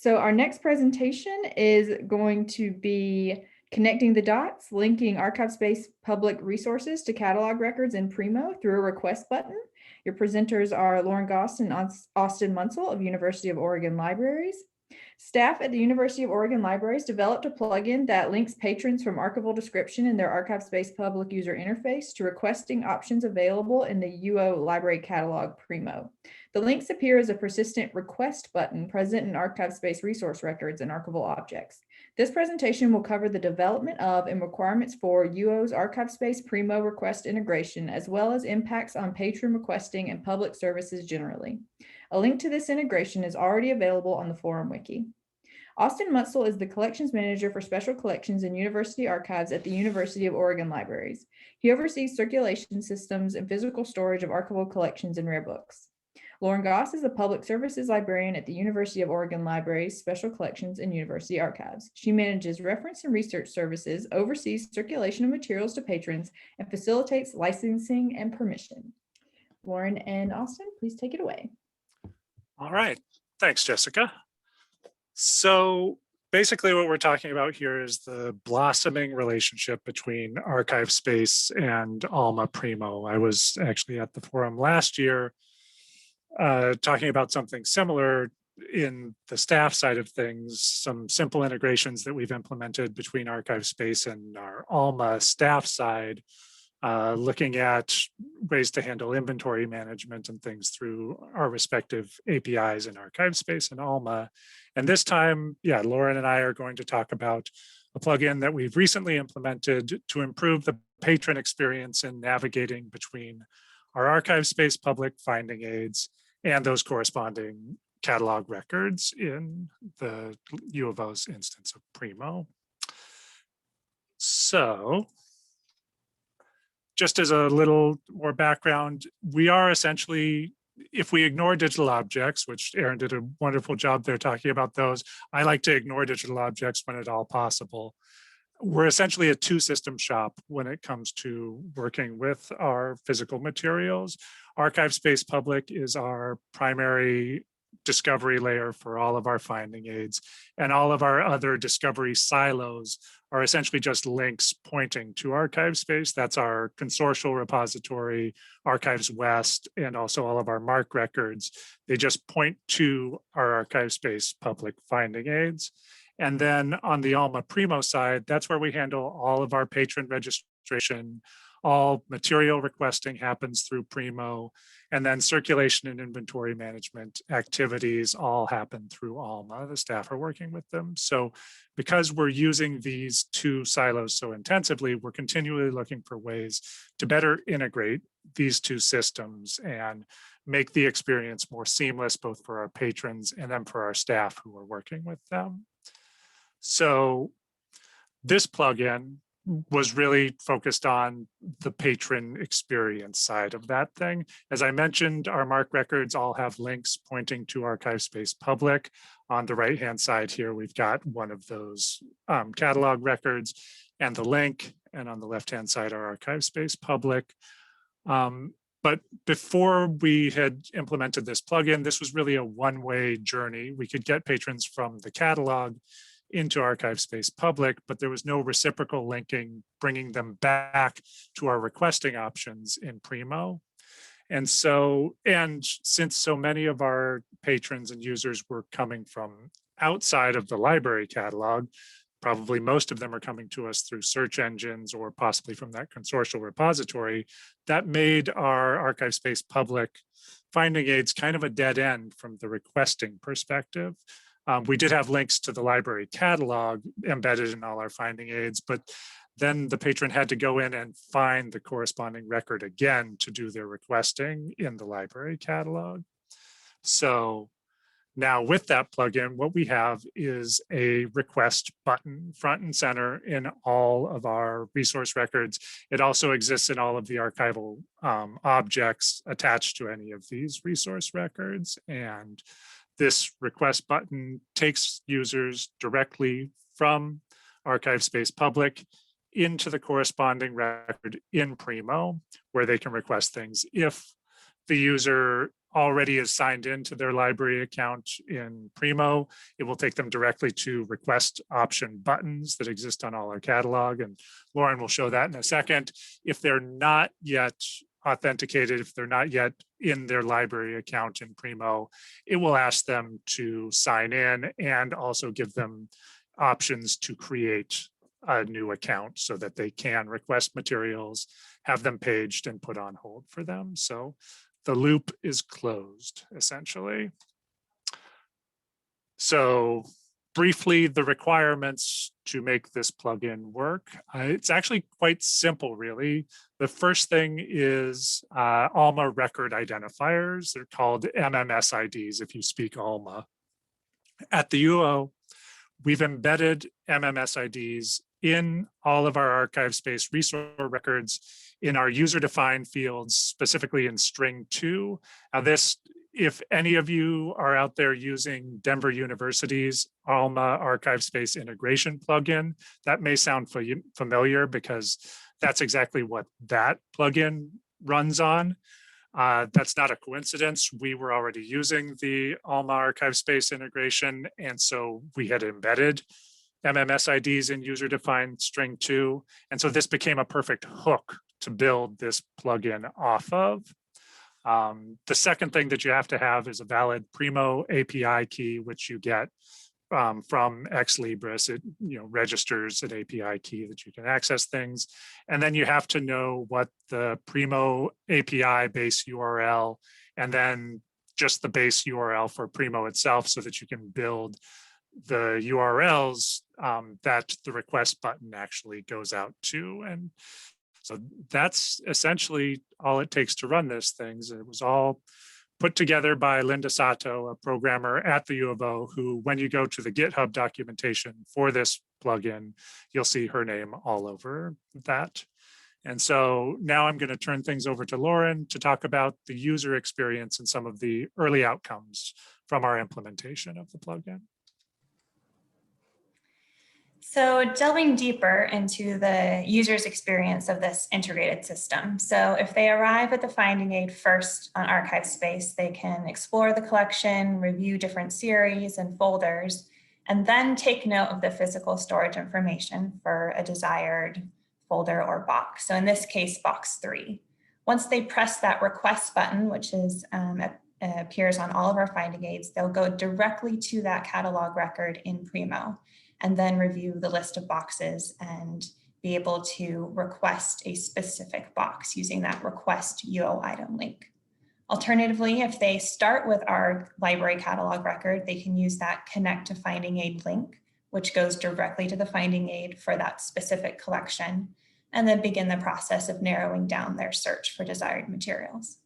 So our next presentation is going to be connecting the dots, linking ArchivesSpace public resources to catalog records in Primo through a request button. Your presenters are Lauren Goss and Austin Munsell of University of Oregon Libraries. Staff at the University of Oregon Libraries developed a plugin that links patrons from Archival Description in their ArchivesSpace Public User Interface to requesting options available in the UO Library Catalog Primo. The links appear as a persistent request button present in ArchivesSpace resource records and archival objects. This presentation will cover the development of and requirements for UO's ArchivesSpace Primo request integration, as well as impacts on patron requesting and public services generally. A link to this integration is already available on the forum wiki. Austin Munsell is the collections manager for special collections and university archives at the University of Oregon Libraries. He oversees circulation systems and physical storage of archival collections and rare books. Lauren Goss is the public services librarian at the University of Oregon Libraries, Special Collections, and University Archives. She manages reference and research services, oversees circulation of materials to patrons, and facilitates licensing and permission. Lauren and Austin, please take it away. All right, thanks, Jessica. So basically what we're talking about here is the blossoming relationship between ArchivesSpace and Alma Primo. I was actually at the forum last year talking about something similar in the staff side of things, some simple integrations that we've implemented between ArchivesSpace and our Alma staff side, looking at ways to handle inventory management and things through our respective APIs in ArchivesSpace and Alma. And this time, Lauren and I are going to talk about a plugin that we've recently implemented to improve the patron experience in navigating between our ArchivesSpace public finding aids and those corresponding catalog records in the U of O's instance of Primo. So, just as a little more background, we are essentially, if we ignore digital objects, which Aaron did a wonderful job there talking about those, I like to ignore digital objects when at all possible. We're essentially a two-system shop when it comes to working with our physical materials. ArchivesSpace Public is our primary discovery layer for all of our finding aids, and all of our other discovery silos are essentially just links pointing to ArchivesSpace. That's our consortial repository, Archives West, and also all of our MARC records. They just point to our ArchivesSpace Public finding aids. And then on the Alma Primo side, that's where we handle all of our patron registration. All material requesting happens through Primo, and then circulation and inventory management activities all happen through Alma. The staff are working with them. So because we're using these two silos so intensively, we're continually looking for ways to better integrate these two systems and make the experience more seamless, both for our patrons and then for our staff who are working with them. So this plugin was really focused on the patron experience side of that thing. As I mentioned, our MARC records all have links pointing to ArchivesSpace Public. On the right-hand side here, we've got one of those catalog records and the link, and on the left-hand side, our ArchivesSpace Public. But before we had implemented this plugin, this was really a one-way journey. We could get patrons from the catalog into ArchivesSpace Public, but there was no reciprocal linking, bringing them back to our requesting options in Primo. And since so many of our patrons and users were coming from outside of the library catalog, probably most of them are coming to us through search engines or possibly from that consortial repository, that made our ArchivesSpace Public finding aids kind of a dead end from the requesting perspective. We did have links to the library catalog embedded in all our finding aids, but then the patron had to go in and find the corresponding record again to do their requesting in the library catalog. So now with that plugin, what we have is a request button front and center in all of our resource records. It also exists in all of the archival objects attached to any of these resource records. And this request button takes users directly from ArchivesSpace Public into the corresponding record in Primo, where they can request things if the user already is signed into their library account in Primo, it will take them directly to request option buttons that exist on all our catalog. And Lauren will show that in a second. If they're not yet authenticated, if they're not yet in their library account in Primo, it will ask them to sign in and also give them options to create a new account so that they can request materials, have them paged and put on hold for them. So the loop is closed, essentially. So briefly, the requirements to make this plugin work. It's actually quite simple, really. The first thing is ALMA record identifiers. They're called MMS IDs if you speak ALMA. At the UO, we've embedded MMS IDs in all of our ArchivesSpace resource records in our user-defined fields, specifically in string 2. Now this, if any of you are out there using Denver University's ALMA ArchivesSpace integration plugin, that may sound familiar because that's exactly what that plugin runs on. That's not a coincidence. We were already using the ALMA ArchivesSpace integration, and so we had embedded MMS IDs in user-defined string 2. And so this became a perfect hook to build this plugin off of. The second thing that you have to have is a valid Primo API key, which you get from Ex Libris. It registers an API key that you can access things. And then you have to know what the Primo API base URL and then just the base URL for Primo itself so that you can build the URLs that the request button actually goes out to. And so that's essentially all it takes to run this thing. It was all put together by Linda Sato, a programmer at the U of O, who, when you go to the GitHub documentation for this plugin, you'll see her name all over that. And so now I'm going to turn things over to Lauren to talk about the user experience and some of the early outcomes from our implementation of the plugin. So delving deeper into the user's experience of this integrated system. So if they arrive at the finding aid first on ArchivesSpace, they can explore the collection, review different series and folders, and then take note of the physical storage information for a desired folder or box. So in this case, box 3. Once they press that request button, which is appears on all of our finding aids, they'll go directly to that catalog record in Primo, and then review the list of boxes and be able to request a specific box using that request UO item link. Alternatively, if they start with our library catalog record, they can use that connect to finding aid link, which goes directly to the finding aid for that specific collection, and then begin the process of narrowing down their search for desired materials.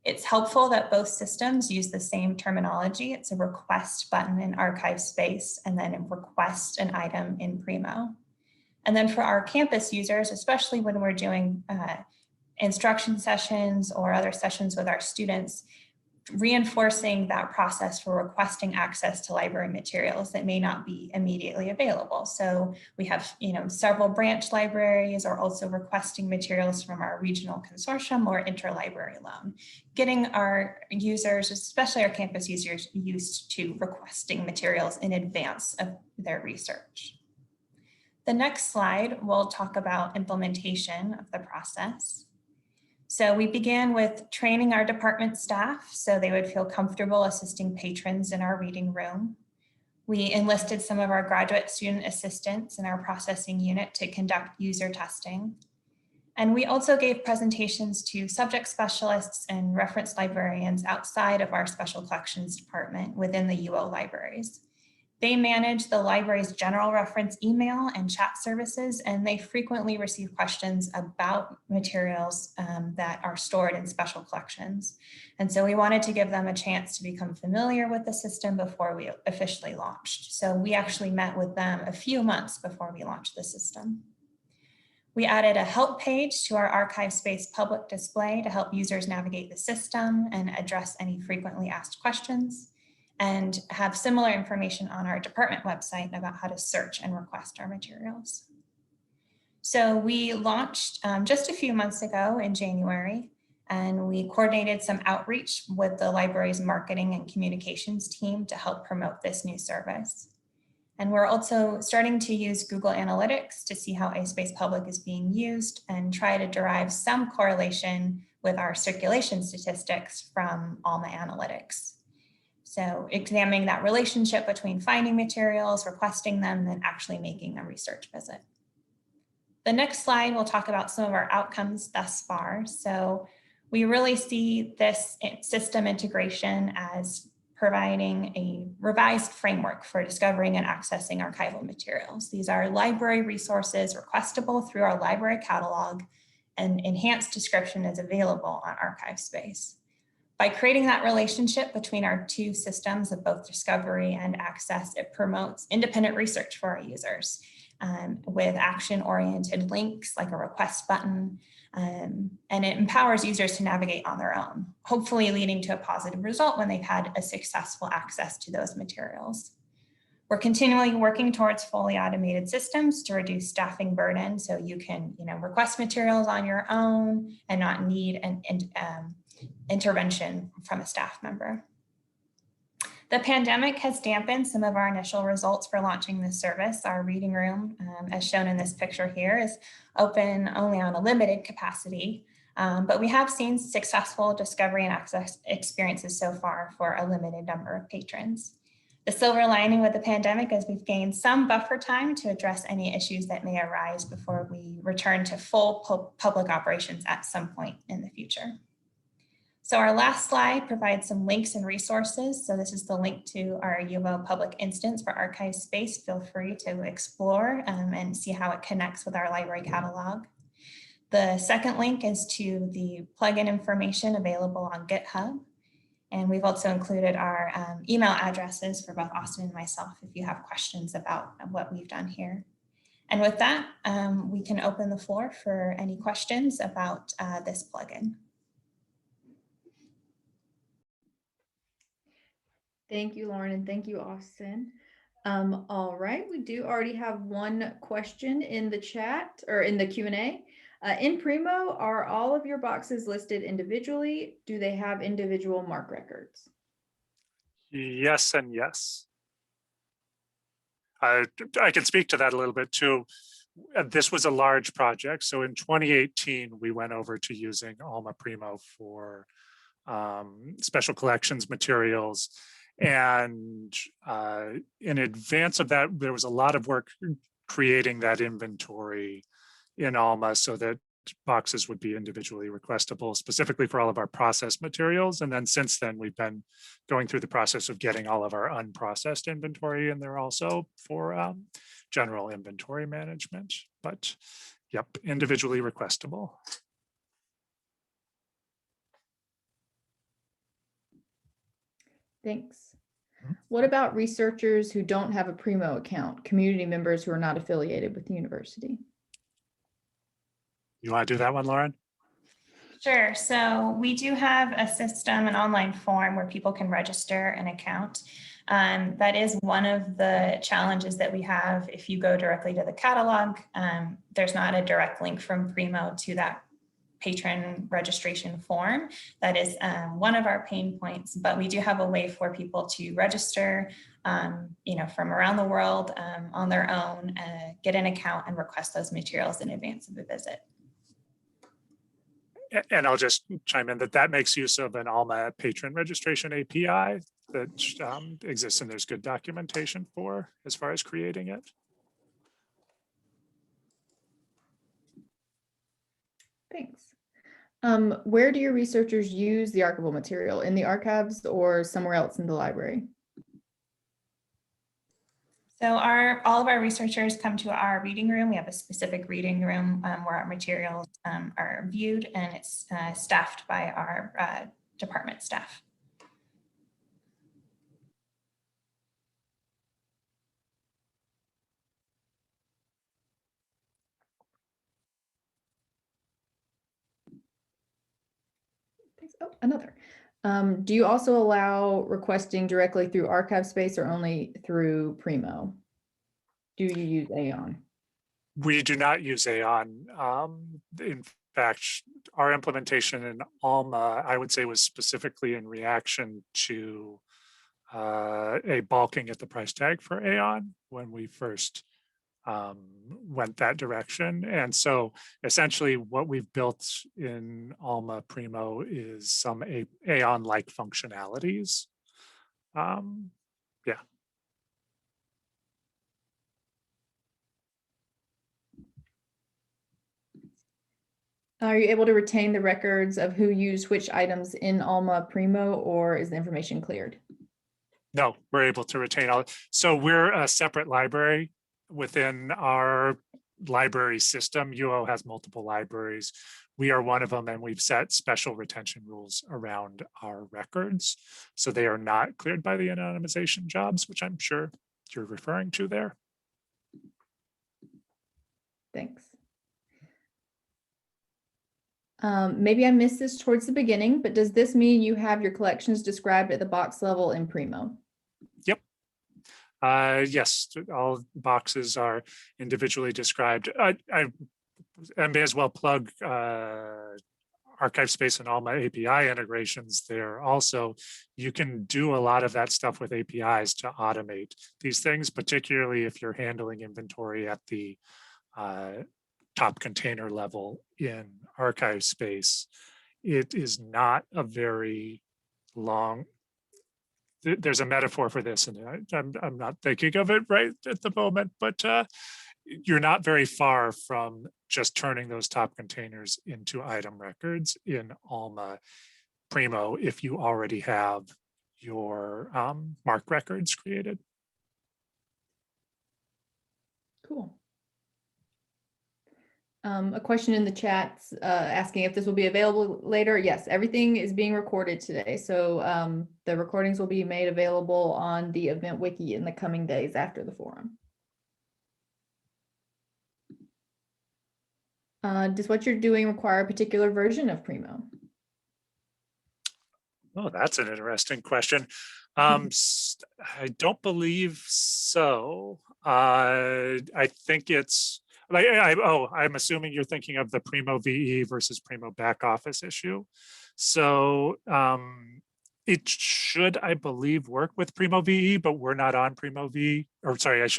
It's helpful that both systems use the same terminology. It's a request button in ArchivesSpace and then a request an item in Primo. And then for our campus users, especially when we're doing instruction sessions or other sessions with our students, reinforcing that process for requesting access to library materials that may not be immediately available. So we have, several branch libraries are also requesting materials from our regional consortium or interlibrary loan, getting our users, especially our campus users, used to requesting materials in advance of their research. The next slide, we'll talk about implementation of the process. So we began with training our department staff so they would feel comfortable assisting patrons in our reading room. We enlisted some of our graduate student assistants in our processing unit to conduct user testing. And we also gave presentations to subject specialists and reference librarians outside of our special collections department within the UO libraries. They manage the library's general reference email and chat services, and they frequently receive questions about materials that are stored in special collections. And so we wanted to give them a chance to become familiar with the system before we officially launched. So we actually met with them a few months before we launched the system. We added a help page to our ArchivesSpace public display to help users navigate the system and address any frequently asked questions, and have similar information on our department website about how to search and request our materials. So we launched just a few months ago in January, And we coordinated some outreach with the library's marketing and communications team to help promote this new service. And we're also starting to use Google Analytics to see how ArchivesSpace Public is being used and try to derive some correlation with our circulation statistics from Alma Analytics. So examining that relationship between finding materials, requesting them, and then actually making a research visit. The next slide, we'll talk about some of our outcomes thus far. So we really see this system integration as providing a revised framework for discovering and accessing archival materials. These are library resources requestable through our library catalog, and enhanced description is available on ArchivesSpace. By creating that relationship between our two systems of both discovery and access, it promotes independent research for our users with action-oriented links like a request button, and it empowers users to navigate on their own, hopefully leading to a positive result when they've had a successful access to those materials. We're continually working towards fully automated systems to reduce staffing burden, so you can request materials on your own and not need an intervention from a staff member. The pandemic has dampened some of our initial results for launching this service. Our reading room, as shown in this picture here, is open only on a limited capacity, but we have seen successful discovery and access experiences so far for a limited number of patrons. The silver lining with the pandemic is we've gained some buffer time to address any issues that may arise before we return to full public operations at some point in the future. So our last slide provides some links and resources. So this is the link to our UVO public instance for ArchivesSpace. Feel free to explore and see how it connects with our library catalog. The second link is to the plugin information available on GitHub. And we've also included our email addresses for both Austin and myself if you have questions about what we've done here. And with that, we can open the floor for any questions about this plugin. Thank you, Lauren, and thank you, Austin. All right, we do already have one question in the chat or in the Q&A. In Primo, are all of your boxes listed individually? Do they have individual MARC records? Yes and yes. I can speak to that a little bit too. This was a large project. So in 2018, we went over to using Alma Primo for special collections materials. And in advance of that, there was a lot of work creating that inventory in Alma so that boxes would be individually requestable, specifically for all of our processed materials. And then since then, we've been going through the process of getting all of our unprocessed inventory in there also for general inventory management. But yep, individually requestable. Thanks. What about researchers who don't have a Primo account, community members who are not affiliated with the university? You want to do that one, Lauren? Sure. So we do have a system, an online form where people can register an account. That is one of the challenges that we have. If you go directly to the catalog, there's not a direct link from Primo to that patron registration form. That is one of our pain points, but we do have a way for people to register, from around the world on their own, get an account and request those materials in advance of a visit. And I'll just chime in that makes use of an Alma patron registration API that exists, and there's good documentation for as far as creating it. Thanks. Where do your researchers use the archival material? In the archives or somewhere else in the library? So all of our researchers come to our reading room. We have a specific reading room where our materials are viewed, and it's staffed by our department staff. Oh, another. Do you also allow requesting directly through ArchivesSpace or only through Primo? Do you use Aeon? We do not use Aeon. In fact, our implementation in Alma, I would say, was specifically in reaction to a balking at the price tag for Aon when we first went that direction. And so essentially what we've built in Alma Primo is some Aon-like functionalities. Yeah. Are you able to retain the records of who used which items in Alma Primo, or is the information cleared? No, we're able to retain all. So we're a separate library within our library system. UO has multiple libraries. We are one of them, and we've set special retention rules around our records. So they are not cleared by the anonymization jobs, which I'm sure you're referring to there. Thanks. Maybe I missed this towards the beginning, but does this mean you have your collections described at the box level in Primo? Yep. Yes, all boxes are individually described. I may as well plug ArchivesSpace and Alma API integrations there. Also, you can do a lot of that stuff with APIs to automate these things, particularly if you're handling inventory at the top container level in ArchivesSpace. It is not a very long, there's a metaphor for this, and I'm not thinking of it right at the moment, but you're not very far from just turning those top containers into item records in Alma Primo if you already have your MARC records created. Cool. A question in the chat asking if this will be available later. Yes, everything is being recorded today. So the recordings will be made available on the event wiki in the coming days after the forum. Does what you're doing require a particular version of Primo? Oh, that's an interesting question. I don't believe so. I think it's like, I'm assuming you're thinking of the Primo VE versus Primo back office issue. So it should, I believe, work with Primo VE, but we're not on Primo V, or sorry, I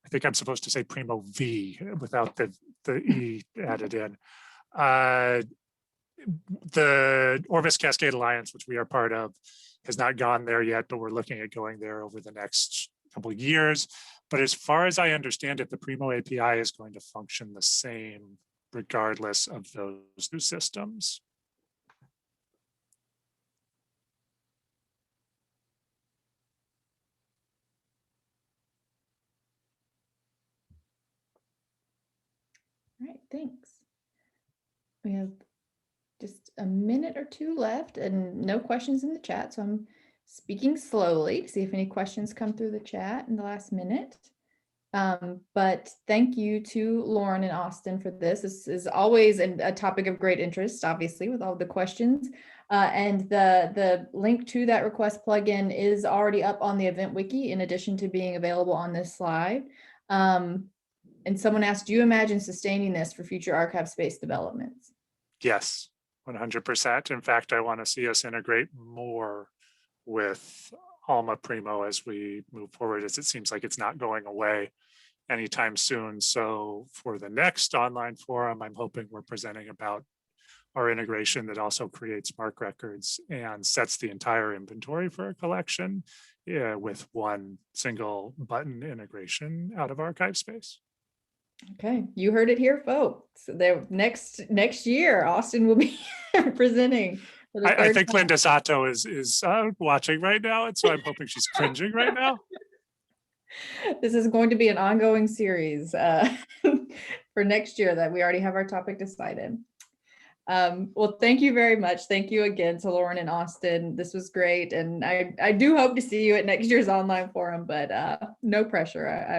think I'm supposed to say Primo V without the E added in. The Orbis Cascade Alliance, which we are part of, has not gone there yet, but we're looking at going there over the next couple of years. But as far as I understand it, the Primo API is going to function the same regardless of those two systems. All right, thanks. We have just a minute or two left and no questions in the chat. So I'm speaking slowly to see if any questions come through the chat in the last minute. But thank you to Lauren and Austin for this. This is always a topic of great interest, obviously, with all the questions. And the link to that request plugin is already up on the event wiki, in addition to being available on this slide. And someone asked, do you imagine sustaining this for future ArchivesSpace developments? Yes, 100%. In fact, I want to see us integrate more with Alma Primo as we move forward, as it seems like it's not going away anytime soon. So for the next online forum, I'm hoping we're presenting about our integration that also creates MARC records and sets the entire inventory for a collection with one single button integration out of ArchivesSpace. Okay, you heard it here, folks. The next year, Austin will be presenting. I think Linda Sato is watching right now, and so I'm hoping she's cringing right now. This is going to be an ongoing series for next year that we already have our topic decided. Well, thank you very much. Thank you again to Lauren and Austin. This was great. And I do hope to see you at next year's online forum, but no pressure.